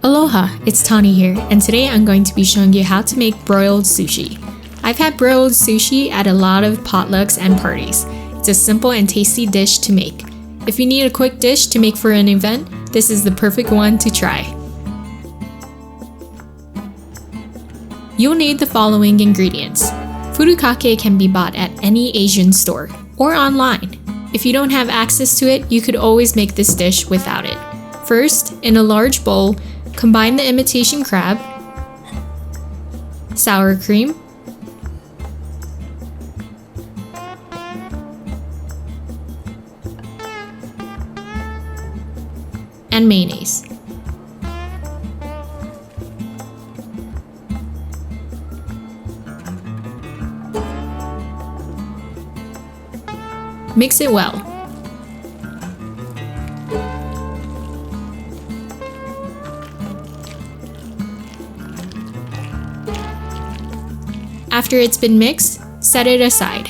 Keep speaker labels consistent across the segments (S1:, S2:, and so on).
S1: Aloha, it's Tani here, and today I'm going to be showing you how to make broiled sushi. I've had broiled sushi at a lot of potlucks and parties. It's a simple and tasty dish to make. If you need a quick dish to make for an event, this is the perfect one to try. You'll need the following ingredients. Furikake can be bought at any Asian store or online. If you don't have access to it, you could always make this dish without it. First, in a large bowl, combine the imitation crab, sour cream, and mayonnaise. Mix it well. After it's been mixed, set it aside.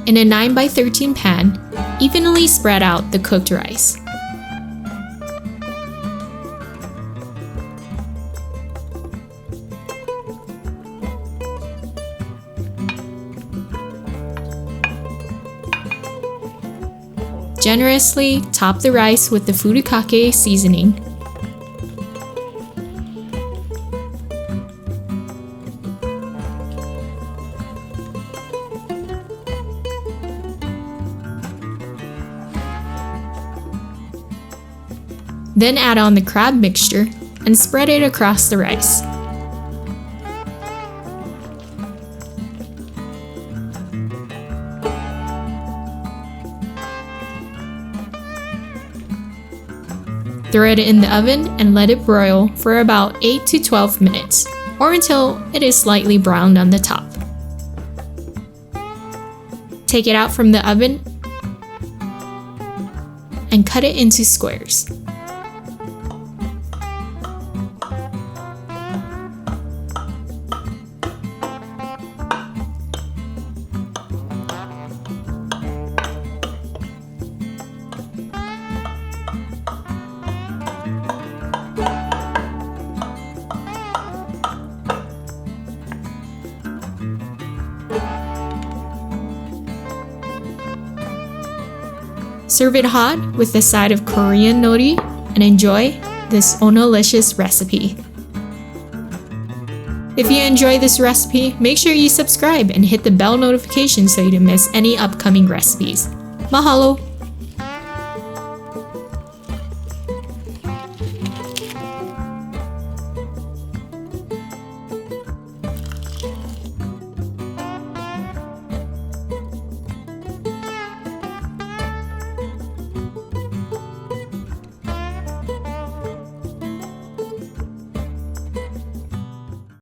S1: In a 9x13 pan, evenly spread out the cooked rice. Generously top the rice with the Furikake seasoning. Then add on the crab mixture and spread it across the rice. Throw it in the oven and let it broil for about 8 to 12 minutes, or until it is slightly browned on the top. Take it out from the oven and cut it into squares. Serve it hot with a side of Korean nori and enjoy this onolicious recipe. If you enjoy this recipe, make sure you subscribe and hit the bell notification so you don't miss any upcoming recipes. Mahalo!